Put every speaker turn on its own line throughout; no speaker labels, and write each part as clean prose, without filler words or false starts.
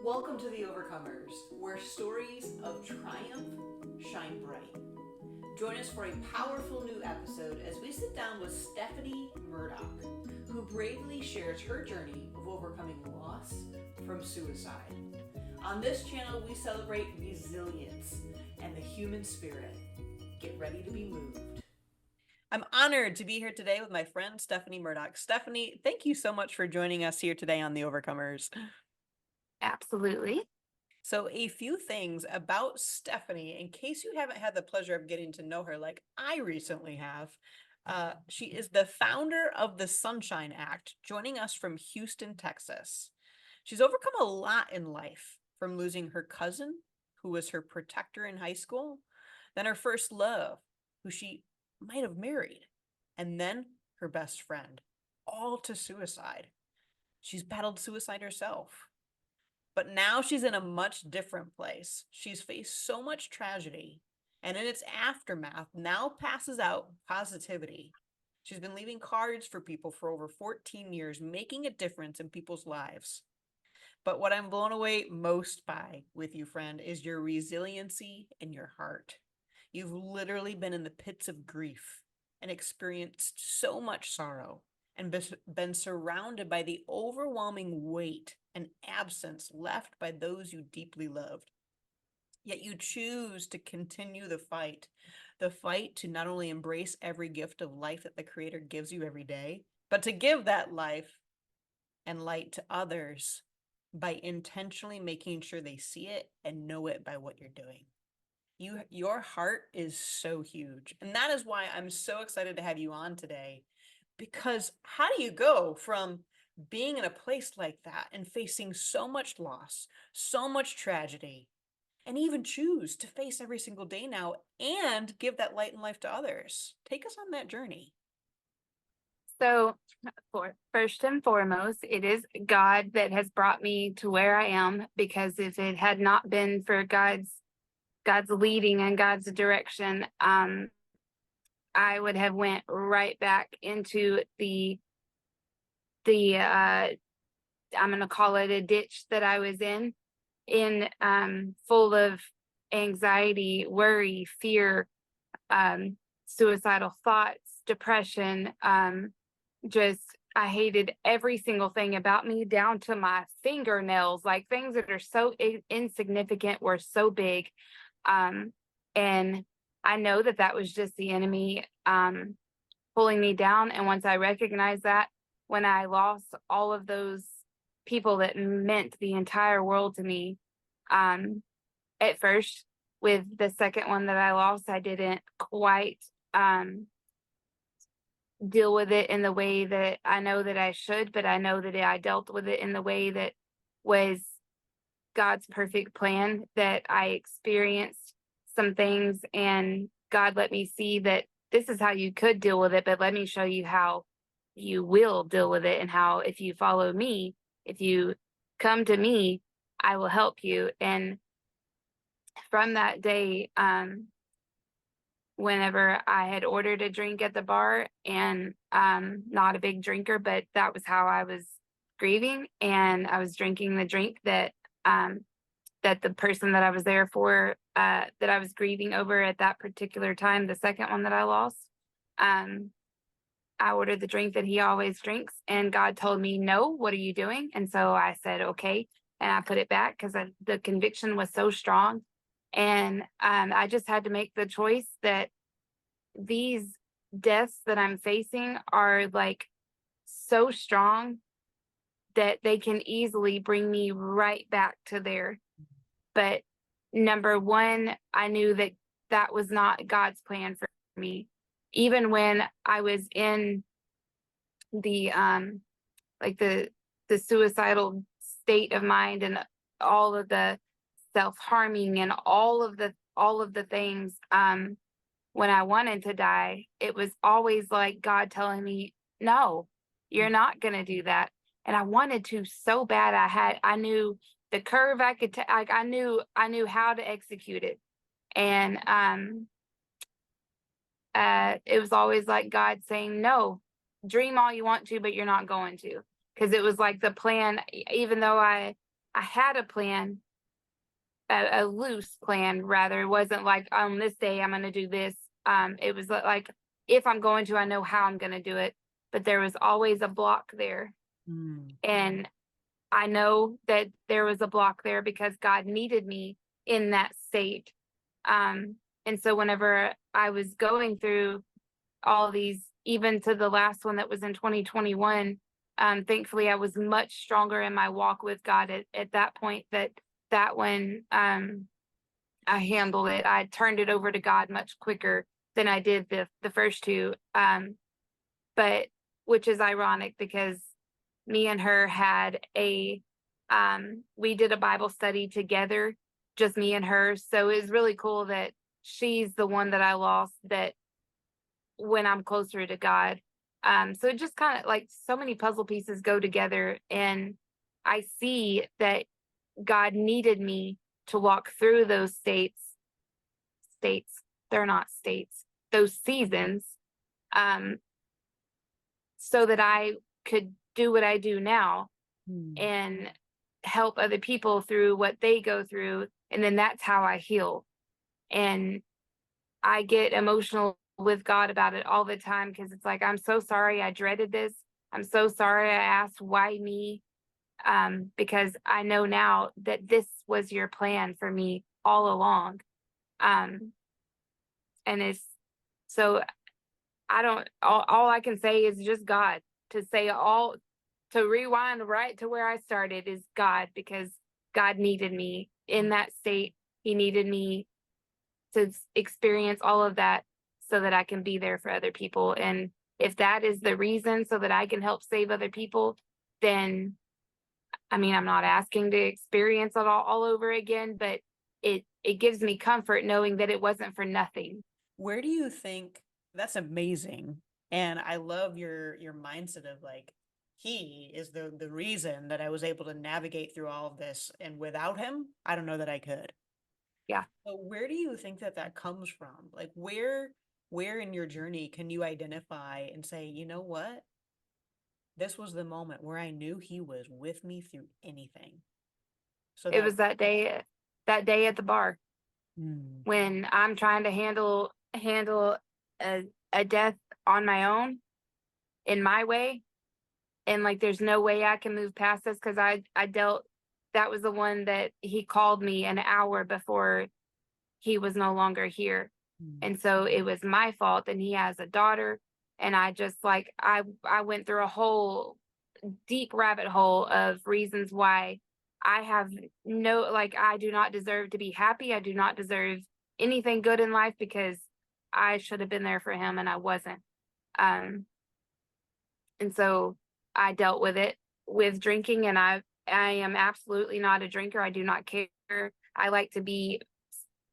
Welcome to The Overcomers, where stories of triumph shine bright. Join us for a powerful new episode as we sit down with Stephanie Murdock, who bravely shares her journey of overcoming loss from suicide. On this channel, we celebrate resilience and the human spirit. Get ready to be moved. I'm honored to be here today with my friend Stephanie Murdock. Stephanie, thank you so much for joining us here today on The Overcomers.
Absolutely.
So a few things about Stephanie, in case you haven't had the pleasure of getting to know her like I recently have. She is the founder of the Sunshine Act, joining us from Houston, Texas. She's overcome a lot in life, from losing her cousin, who was her protector in high school, then her first love, who she might have married, and then her best friend, all to suicide. She's battled suicide herself. But now she's in a much different place. She's faced so much tragedy, and in its aftermath, now passes out positivity. She's been leaving cards for people for over 14 years, making a difference in people's lives. But what I'm blown away most by with you, friend, is your resiliency and your heart. You've literally been in the pits of grief and experienced so much sorrow and been surrounded by the overwhelming weight and absence left by those you deeply loved. Yet you choose to continue the fight to not only embrace every gift of life that the Creator gives you every day, but to give that life and light to others by intentionally making sure they see it and know it by what you're doing. Your heart is so huge. And that is why I'm so excited to have you on today. Because how do you go from being in a place like that and facing so much loss, so much tragedy, and even choose to face every single day now and give that light and life to others? Take us on that journey.
So, first and foremost, it is God that has brought me to where I am, because if it had not been for God's leading and God's direction, I would have went right back into the I'm going to call it a ditch that I was in full of anxiety, worry, fear, suicidal thoughts, depression. I hated every single thing about me, down to my fingernails. Like, things that are so insignificant were so big. And I know that was just the enemy pulling me down. And once I recognized that, when I lost all of those people that meant the entire world to me, at first, with the second one that I lost, I didn't quite deal with it in the way that I know that I should, but I know that I dealt with it in the way that was God's perfect plan, that I experienced some things and God let me see that this is how you could deal with it, but let me show you how you will deal with it, and how, if you follow me, if you come to me, I will help you. And from that day, whenever I had ordered a drink at the bar, and not a big drinker, but that was how I was grieving, and I was drinking the drink that the person that I was there for, that I was grieving over at that particular time, the second one that I lost, I ordered the drink that he always drinks, and God told me, no, what are you doing? And so I said, okay. And I put it back because the conviction was so strong. And I just had to make the choice that these deaths that I'm facing are like so strong that they can easily bring me right back to there. But number one, I knew that was not God's plan for me. Even when I was in the the suicidal state of mind, and all of the self-harming and all of the things, when I wanted to die, it was always like God telling me, no, you're not going to do that. And I wanted to so bad. I knew the curve I could take. I knew how to execute it. And it was always like God saying, no, dream all you want to, but you're not going to. Because it was like the plan, even though I I had a plan, a loose plan rather. It wasn't like on this day I'm going to do this. It was like if I'm going to, I know how I'm going to do it, but there was always a block there.
Mm.
And I know that there was a block there because God needed me in that state. And so whenever I was going through all these, even to the last one that was in 2021, thankfully I was much stronger in my walk with God at that point, that one, I handled it. I turned it over to God much quicker than I did the first two. But which is ironic because me and her had we did a Bible study together, just me and her. So it's really cool that she's the one that I lost that when I'm closer to God. So it just kind of like so many puzzle pieces go together, and I see that God needed me to walk through those states, they're not states, those seasons, so that I could do what I do now
Mm.
and help other people through what they go through. And then that's how I heal. And I get emotional with God about it all the time because it's like, I'm so sorry I dreaded this. I'm so sorry I asked why me. Because I know now that this was your plan for me all along. And it's so I don't, all I can say is just God. To rewind right to where I started is God, because God needed me in that state. He needed me to experience all of that so that I can be there for other people. And if that is the reason so that I can help save other people, then I mean, I'm not asking to experience it all over again, but it gives me comfort knowing that it wasn't for nothing.
Where do you think that's amazing? And I love your mindset of like, he is the reason that I was able to navigate through all of this, and without him, I don't know that I could.
Yeah.
So where do you think that that comes from? Like where in your journey can you identify and say, you know what? This was the moment where I knew he was with me through anything. So
It
that.
was that day at the bar
Mm.
when I'm trying to handle a death on my own in my way, and like there's no way I can move past this because I dealt that was the one that he called me an hour before he was no longer here.
Mm.
And so it was my fault, and he has a daughter, and I just like I went through a whole deep rabbit hole of reasons why I have no, like, I do not deserve to be happy. I do not deserve anything good in life because I should have been there for him and I wasn't. Um, and so I dealt with it with drinking, and I am absolutely not a drinker. I do not care. I like to be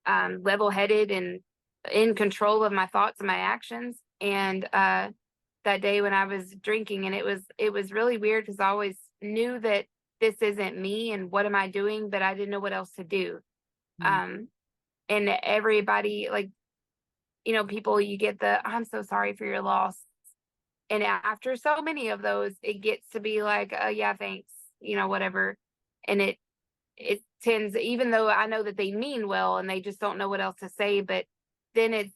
level headed and in control of my thoughts and my actions. And that day when I was drinking, and it was really weird because I always knew that this isn't me and what am I doing, but I didn't know what else to do.
Mm.
Um, and everybody, like, people, you get the I'm so sorry for your loss. And after so many of those, it gets to be like, oh yeah, thanks, whatever. And it tends, even though I know that they mean well and they just don't know what else to say, but then it's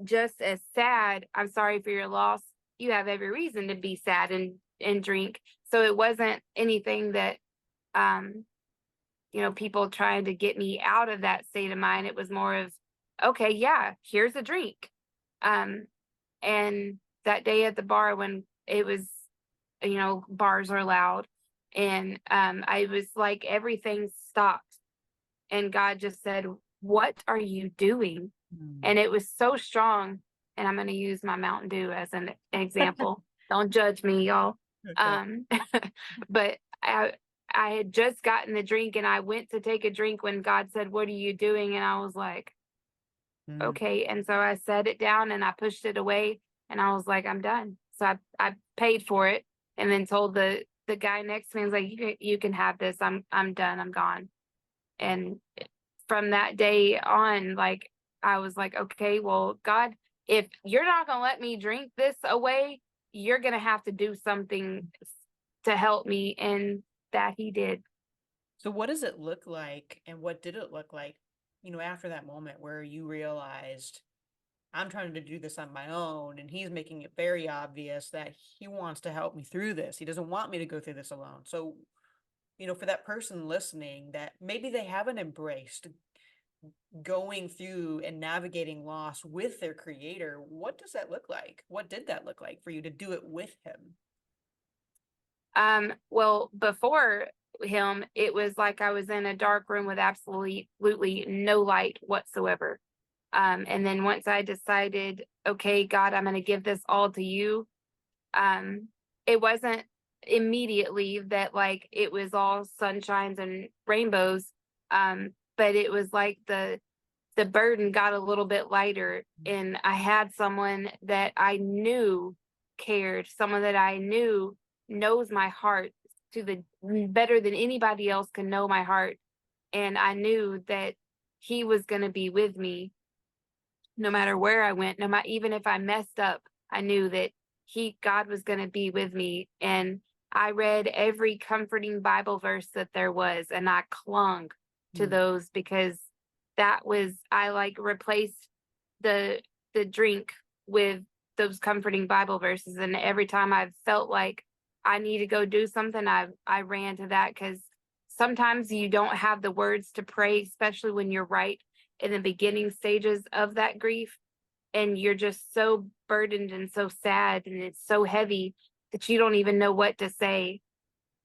just as sad. I'm sorry for your loss. You have every reason to be sad and drink. So it wasn't anything that um people trying to get me out of that state of mind. It was more of, okay, yeah, here's a drink. Um and that day at the bar when it was, bars are loud, and I was like, everything stopped, and God just said, what are you doing?
Mm.
And it was so strong. And I'm going to use my Mountain Dew as an example. Don't judge me, y'all.
Okay.
Um, but I had just gotten the drink, and I went to take a drink when God said, what are you doing? And I was like,
Mm.
okay. And so I set it down and I pushed it away, and I was like, I'm done. So I paid for it, and then told the guy next to me, I was like, you can have this. I'm done. I'm gone. And from that day on, like, I was like, okay, well, God, if you're not going to let me drink this away, you're going to have to do something to help me. And that he did.
So what does it look like, and what did it look like, after that moment where you realized I'm trying to do this on my own, and he's making it very obvious that he wants to help me through this. He doesn't want me to go through this alone. So, for that person listening that maybe they haven't embraced going through and navigating loss with their creator, what does that look like? What did that look like for you to do it with him?
Well, before him, it was like I was in a dark room with absolutely no light whatsoever. And then once I decided, okay, God, I'm going to give this all to you, um, it wasn't immediately that like it was all sunshines and rainbows. But it was like the burden got a little bit lighter, and I had someone that I knew cared, someone that I knew knows my heart to the better than anybody else can know my heart. And I knew that he was going to be with me no matter where I went, no matter even if I messed up. I knew that God was going to be with me. And I read every comforting Bible verse that there was, and I clung to
Mm.
those because that was, I like replaced the drink with those comforting Bible verses. And every time I felt like I need to go do something, I ran to that, because sometimes you don't have the words to pray, especially when you're right in the beginning stages of that grief, and you're just so burdened and so sad and it's so heavy that you don't even know what to say.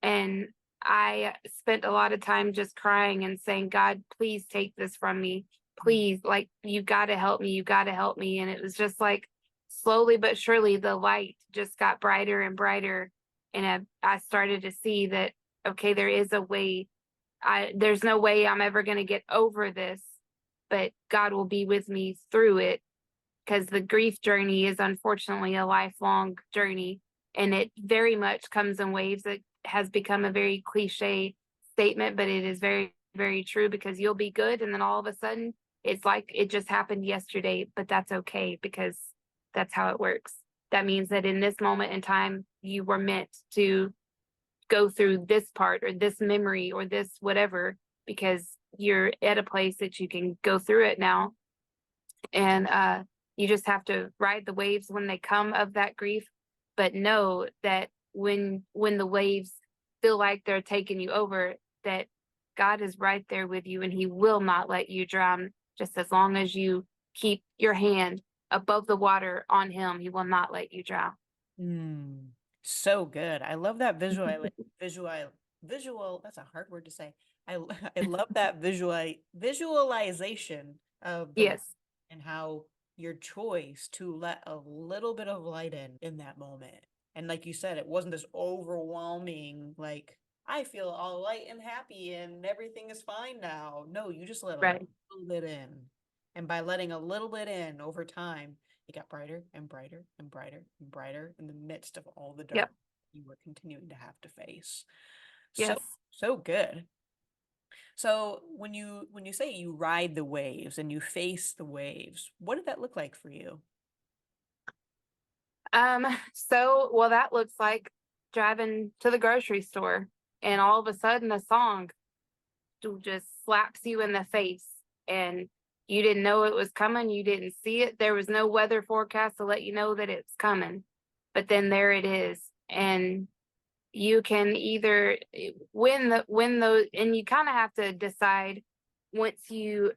And I spent a lot of time just crying and saying, God, please take this from me. Please, like, you got to help me. You got to help me. And it was just like slowly but surely the light just got brighter and brighter. And I started to see that, okay, there is a way. There's no way I'm ever going to get over this, but God will be with me through it, because the grief journey is unfortunately a lifelong journey, and it very much comes in waves. It has become a very cliche statement, but it is very, very true, because you'll be good, and then all of a sudden it's like it just happened yesterday, but that's okay, because that's how it works. That means that in this moment in time, you were meant to go through this part or this memory or this whatever, because you're at a place that you can go through it now. And you just have to ride the waves when they come of that grief, but know that when the waves feel like they're taking you over, that God is right there with you, and he will not let you drown. Just as long as you keep your hand above the water on him, he will not let you drown.
Mm, so good. I love that visual. That's a hard word to say. I love that visualization of the
Yes,
and how your choice to let a little bit of light in that moment. And like you said, it wasn't this overwhelming, like, I feel all light and happy and everything is fine now. No, you just let a
right.
little bit in. And by letting a little bit in over time, it got brighter and brighter and brighter and brighter in the midst of all the dark
Yep.
you were continuing to have to face. So,
Yes.
so good. So when you say you ride the waves and you face the waves, what did that look like for you?
So well, that looks like driving to the grocery store, and all of a sudden a song just slaps you in the face, and you didn't know it was coming, you didn't see it, there was no weather forecast to let you know that it's coming, but then there it is. And you can either win those, and you kind of have to decide once you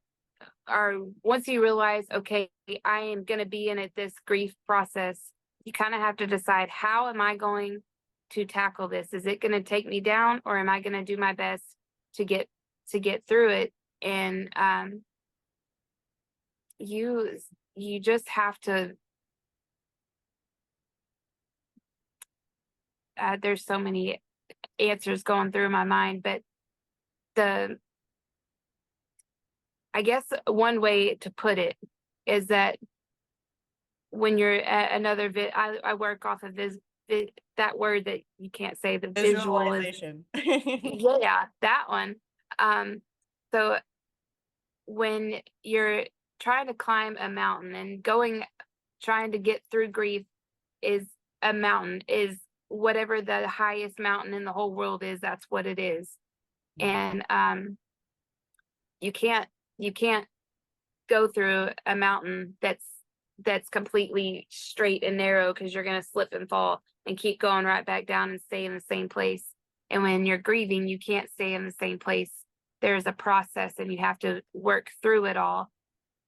realize, okay, I am going to be in it, this grief process. You kind of have to decide, how am I going to tackle this? Is it going to take me down, or am I going to do my best to get through it? And you you just have to. There's so many answers going through my mind, but the I guess one way to put it is that when you're at another I work off of that word that you can't say, the visual is,
Visualization.
yeah, that one. Um, so when you're trying to climb a mountain and trying to get through grief, is is whatever the highest mountain in the whole world is, that's what it is. And you can't you can't go through a mountain that's completely straight and narrow, because you're going to slip and fall and keep going right back down and stay in the same place. And when you're grieving, you can't stay in the same place. There's a process and you have to work through it all,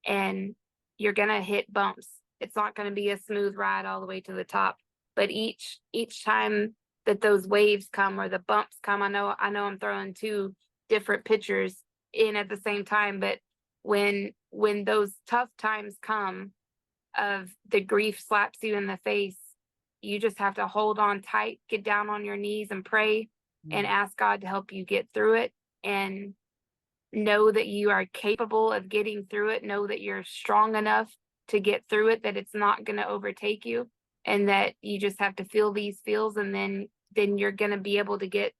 and you're going to hit bumps. It's not going to be a smooth ride all the way to the top, but each time that those waves come or the bumps come, I know I'm throwing two different pictures in at the same time, but when those tough times come of the grief slaps you in the face, you just have to hold on tight, get down on your knees and pray and ask God to help you get through it, and know that you are capable of getting through it. Know that you're strong enough to get through it, that it's not going to overtake you, and that you just have to feel these feels, and then you're going to be able to get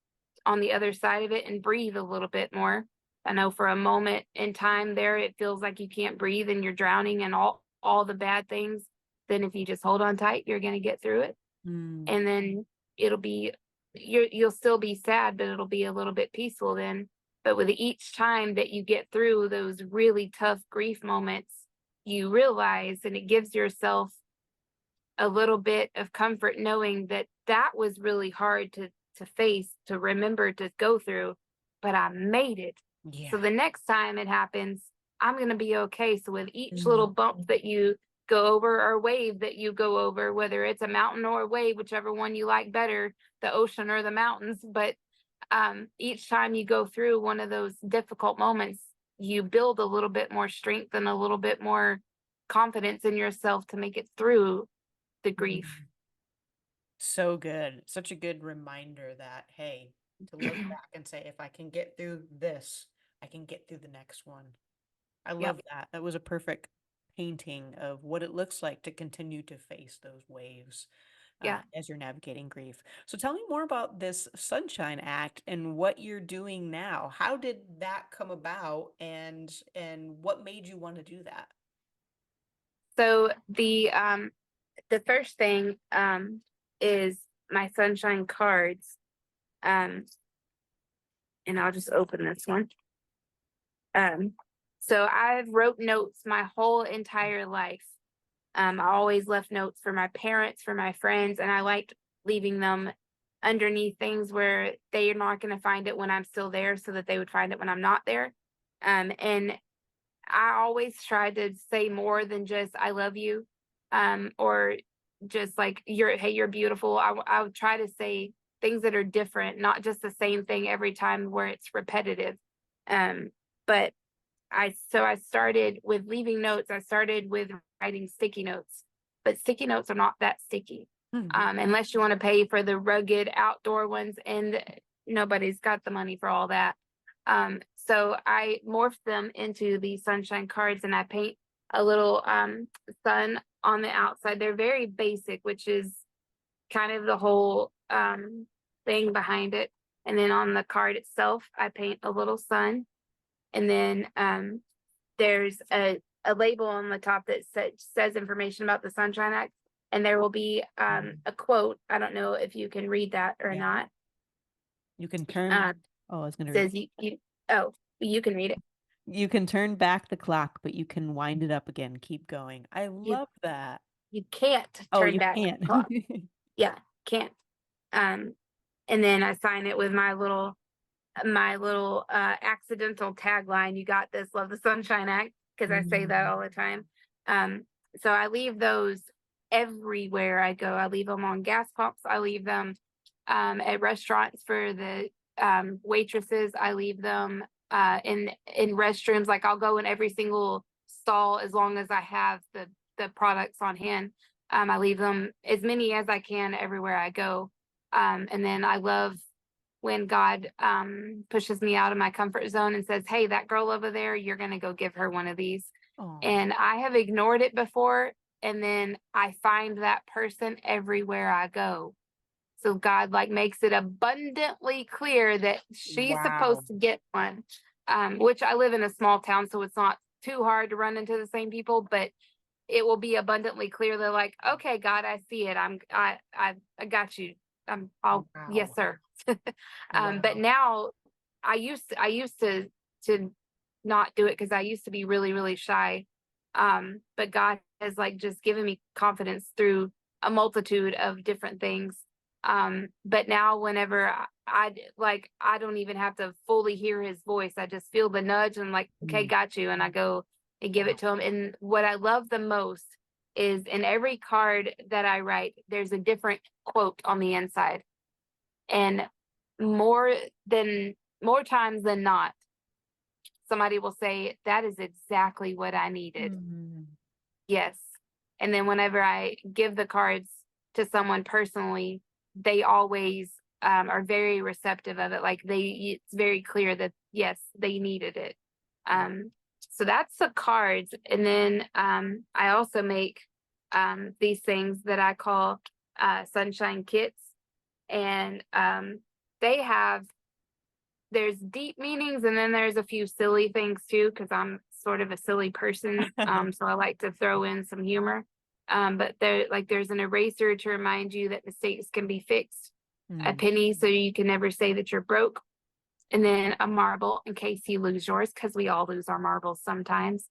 on the other side of it and breathe a little bit more. I know for a moment in time there, it feels like you can't breathe and you're drowning and all the bad things. Then if you just hold on tight, you're going to get through it. And then it'll be, you'll still be sad, but it'll be a little bit peaceful then. But with each time that you get through those really tough grief moments, you realize, and it gives yourself a little bit of comfort knowing that that was really hard to face, to remember, to go through, but I made it. So the next time it happens, I'm going to be okay. So with each little bump that you go over or wave that you go over, whether it's a mountain or a wave, whichever one you like better, the ocean or the mountains, but each time you go through one of those difficult moments, you build a little bit more strength and a little bit more confidence in yourself to make it through the grief.
So good. Such a good reminder that, hey, to look back and say, if I can get through this, I can get through the next one. I love that. That was a perfect painting of what it looks like to continue to face those waves
Yeah.
as you're navigating grief. So tell me more about this Sunshine Act and what you're doing now. How did that come about, and what made you want to do that?
So the first thing is my sunshine cards. And I'll just open this one. So I've wrote notes my whole entire life. I always left notes for my parents, for my friends, and I liked leaving them underneath things where they are not going to find it when I'm still there, so that they would find it when I'm not there. And I always tried to say more than just "I love you," or just like you're beautiful. I would try to say things that are different, not just the same thing every time where it's repetitive. But I started with leaving notes. I started with writing sticky notes, but sticky notes are not that sticky, unless you want to pay for the rugged outdoor ones, and nobody's got the money for all that. So I morphed them into the sunshine cards, and I paint a little sun on the outside. They're very basic, which is kind of the whole thing behind it. And then on the card itself, I paint a little sun. And then there's a label on the top that says information about the Sunshine Act. And there will be a quote. I don't know if you can read that or not.
You can turn. Oh, I was going to
says you can read it.
You can turn back the clock, but you can wind it up again. Keep going. I love that.
You can't turn back the clock. Yeah, can't. And then I sign it with my little accidental tagline: "You got this, love the Sunshine Act," because I say that all the time. So I leave those everywhere I go. I leave them on gas pumps. I leave them at restaurants for the waitresses. I leave them in restrooms. Like, I'll go in every single stall as long as I have the products on hand. I leave them as many as I can everywhere I go. And then I love when God pushes me out of my comfort zone and says, "Hey, that girl over there, you're going to go give her one of these."
Aww.
And I have ignored it before, and then I find that person everywhere I go. So God makes it abundantly clear that she's supposed to get one, which I live in a small town, so it's not too hard to run into the same people, but it will be abundantly clear. They're like, "Okay, God, I see it. I got you. Yes, sir." But now I used to not do it because I used to be really, really shy. But God has like just given me confidence through a multitude of different things. But now whenever I don't even have to fully hear his voice. I just feel the nudge and like, okay, got you. And I go and give it to him. And what I love the most is in every card that I write, there's a different quote on the inside. And more more times than not, somebody will say, that is exactly what I needed.
Mhm.
Yes. And then whenever I give the cards to someone personally, they always are very receptive of it. Like it's very clear that yes, they needed it. So that's the cards. And then I also make these things that I call sunshine kits. And there's deep meanings and then there's a few silly things too, because I'm sort of a silly person. So I like to throw in some humor. But there's an eraser to remind you that mistakes can be fixed, a penny so you can never say that you're broke, and then a marble in case you lose yours, because we all lose our marbles sometimes.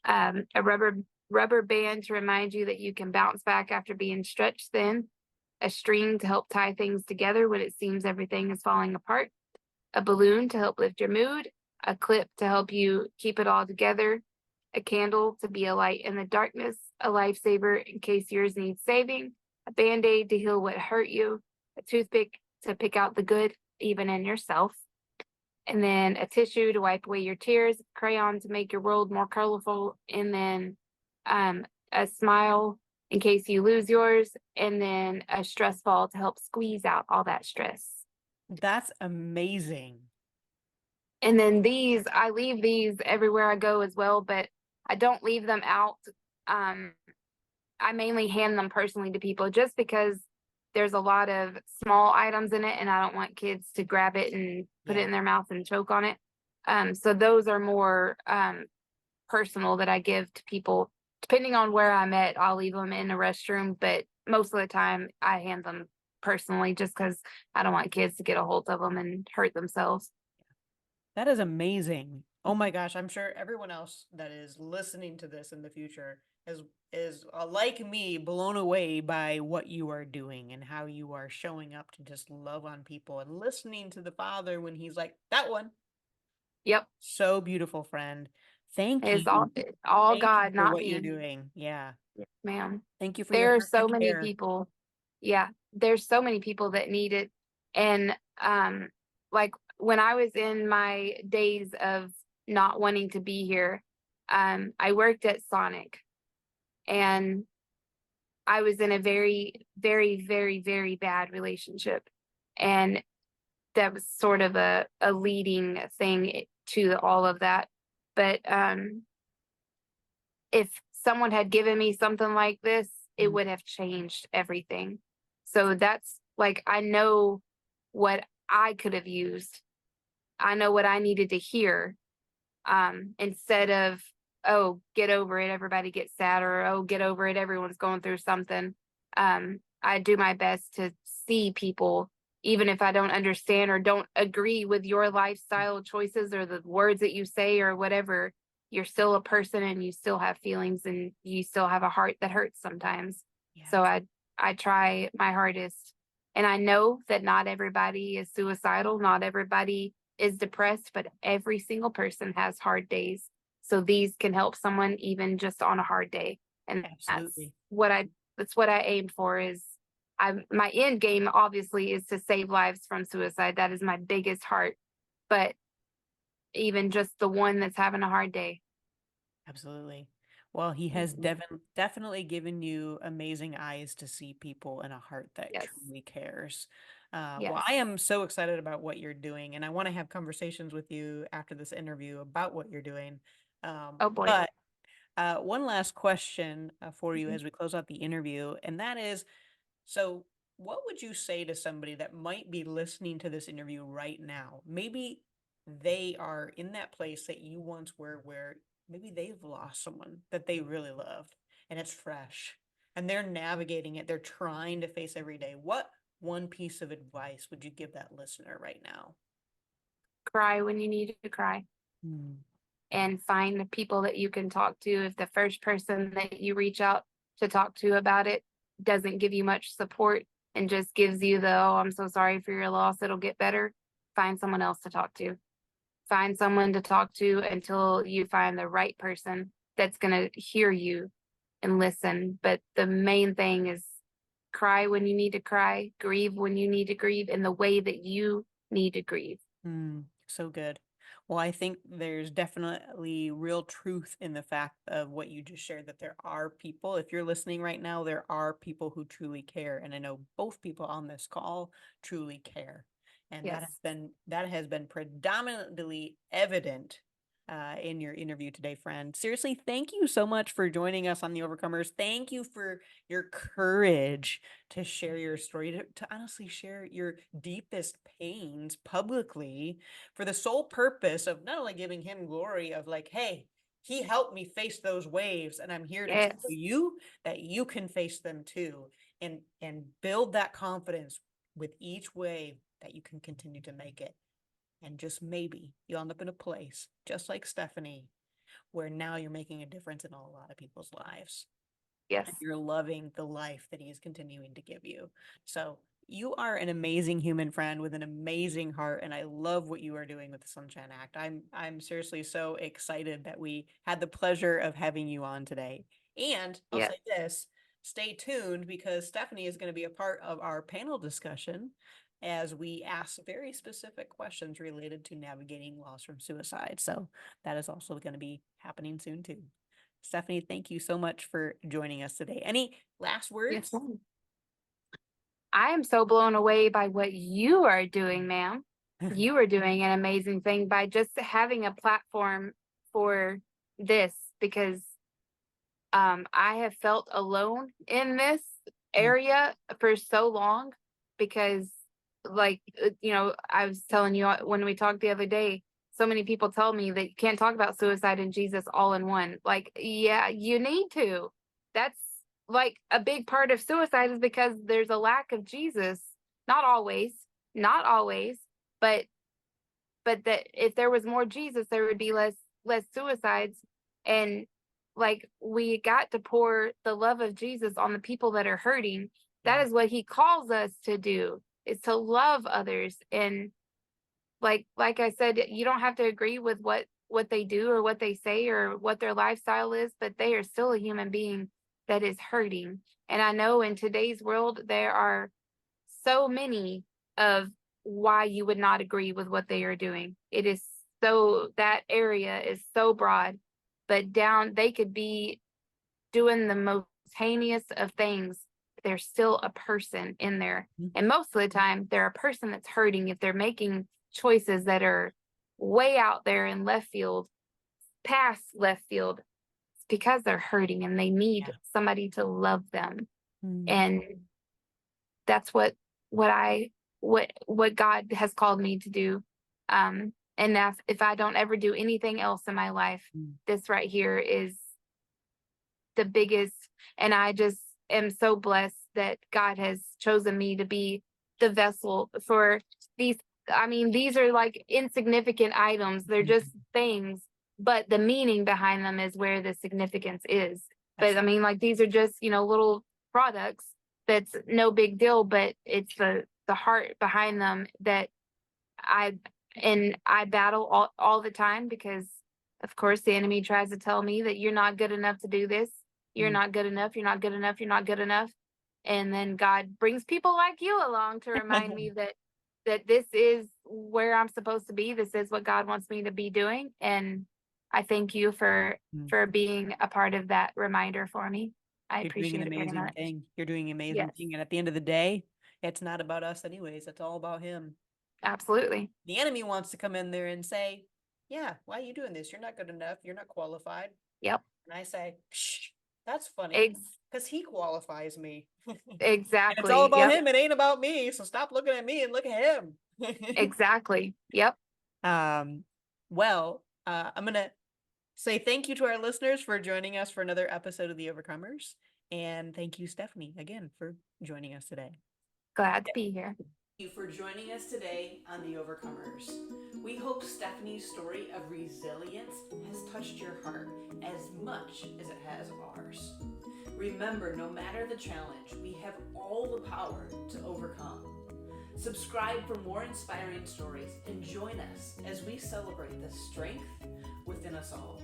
A rubber band to remind you that you can bounce back after being stretched thin, a string to help tie things together when it seems everything is falling apart, a balloon to help lift your mood, a clip to help you keep it all together, a candle to be a light in the darkness, a lifesaver in case yours needs saving, a band-aid to heal what hurt you, a toothpick to pick out the good, even in yourself, and then a tissue to wipe away your tears, crayon to make your world more colorful, and then a smile in case you lose yours, and then a stress ball to help squeeze out all that stress.
That's amazing.
And then I leave these everywhere I go as well, but I don't leave them out. I mainly hand them personally to people just because there's a lot of small items in it and I don't want kids to grab it and put it in their mouth and choke on it. So those are more personal that I give to people. Depending on where I'm at, I'll leave them in a restroom, but most of the time I hand them personally just because I don't want kids to get a hold of them and hurt themselves.
That is amazing. Oh my gosh, I'm sure everyone else that is listening to this in the future is like me, blown away by what you are doing and how you are showing up to just love on people and listening to the Father when he's like, that one.
Yep.
So beautiful, friend. Thank
It's
you.
all
Thank you
God,
for
not
what you're
me.
doing. Yeah.
Yes, ma'am.
Thank you for your
There are
heart to
so many
care.
people. Yeah, there's so many people that need it. And like when I was in my days of not wanting to be here, I worked at Sonic and I was in a very, very, very, very bad relationship. And that was sort of a leading thing to all of that. But if someone had given me something like this, it would have changed everything. So that's like, I know what I could have used. I know what I needed to hear. Instead of, oh, get over it, everybody gets sad, or oh, get over it, everyone's going through something. I do my best to see people, even if I don't understand or don't agree with your lifestyle choices or the words that you say or whatever. You're still a person and you still have feelings and you still have a heart that hurts sometimes. So I try my hardest. And I know that not everybody is suicidal, not everybody is depressed, but every single person has hard days. So these can help someone even just on a hard day. And
Absolutely.
that's what I aim for. Is my end game obviously is to save lives from suicide. That is my biggest heart. But even just the one that's having a hard day.
Absolutely. Well, he has definitely given you amazing eyes to see people and a heart that
Yes.
truly cares.
Yes.
Well, I am so excited about what you're doing, and I want to have conversations with you after this interview about what you're doing.
Oh boy.
But one last question for you as we close out the interview, and that is, so what would you say to somebody that might be listening to this interview right now? Maybe they are in that place that you once were, where maybe they've lost someone that they really loved and it's fresh and they're navigating it. They're trying to face every day. What one piece of advice would you give that listener right now?
cry when you need to cry, and find the people that you can talk to. If the first person that you reach out to talk to about it doesn't give you much support and just gives you the, oh, I'm so sorry for your loss, it'll get better, find someone else to talk to. Find someone to talk to until you find the right person that's going to hear you and listen. But the main thing is cry when you need to cry, grieve when you need to grieve, in the way that you need to grieve.
So good. Well, I think there's definitely real truth in the fact of what you just shared, that there are people, if you're listening right now, there are people who truly care. And I know both people on this call truly care. And
Yes.
that has been predominantly evident in your interview today, friend. Seriously, thank you so much for joining us on The Overcomers. Thank you for your courage to share your story, to honestly share your deepest pains publicly, for the sole purpose of not only giving him glory of like, hey, he helped me face those waves, and I'm here to
Yes.
tell you that you can face them too, and build that confidence with each wave that you can continue to make it. And just maybe you'll end up in a place just like Stephanie, where now you're making a difference in a lot of people's lives.
Yes.
And you're loving the life that he is continuing to give you. So you are an amazing human friend with an amazing heart, and I love what you are doing with the Sunshine Act. I'm seriously so excited that we had the pleasure of having you on today. And I'll
Yes.
say this, stay tuned, because Stephanie is going to be a part of our panel discussion as we ask very specific questions related to navigating loss from suicide. So that is also going to be happening soon too. Stephanie, thank you so much for joining us today. Any last words?
Yes, ma'am. I am so blown away by what you are doing, ma'am. You are doing an amazing thing by just having a platform for this, because I have felt alone in this area for so long, because like, I was telling you when we talked the other day, so many people tell me that you can't talk about suicide and Jesus all in one. Like, yeah, you need to. That's like a big part of suicide, is because there's a lack of Jesus. Not always, not always, but that if there was more Jesus, there would be less suicides. And like, we got to pour the love of Jesus on the people that are hurting. That is what he calls us to do, is to love others. And like I said, you don't have to agree with what they do or what they say or what their lifestyle is, but they are still a human being that is hurting. And I know in today's world, there are so many of why you would not agree with what they are doing. It is so, that area is so broad, but they could be doing the most heinous of things. There's still a person in there. And most of the time, they're a person that's hurting if they're making choices that are way out there in left field, past left field. It's because they're hurting and they need somebody to love them. And that's what God has called me to do. And if I don't ever do anything else in my life, this right here is the biggest. And I just am so blessed that God has chosen me to be the vessel for these. I mean, these are like insignificant items. They're just things, but the meaning behind them is where the significance is. But I mean, like, these are just, little products that's no big deal, but it's the heart behind them that I battle all the time, because of course the enemy tries to tell me that you're not good enough to do this. You're not good enough. You're not good enough. You're not good enough. And then God brings people like you along to remind me that this is where I'm supposed to be. This is what God wants me to be doing. And I thank you for being a part of that reminder for me. I appreciate it very much.
You're doing an amazing thing. And at the end of the day, it's not about us anyways. It's all about him.
Absolutely.
The enemy wants to come in there and say, yeah, why are you doing this? You're not good enough. You're not qualified.
Yep.
And I say, shh, that's funny, because he qualifies me.
Exactly.
And it's all about him. It ain't about me. So stop looking at me and look at him.
Exactly. Yep.
Well, I'm going to say thank you to our listeners for joining us for another episode of The Overcomers. And thank you, Stephanie, again, for joining us today.
Glad to be here.
you for joining us today on The Overcomers. We hope Stephanie's story of resilience has touched your heart as much as it has ours. Remember, no matter the challenge, we have all the power to overcome. Subscribe for more inspiring stories and join us as we celebrate the strength within us all.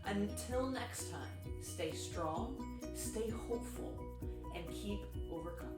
Until next time, stay strong, stay hopeful, and keep overcoming.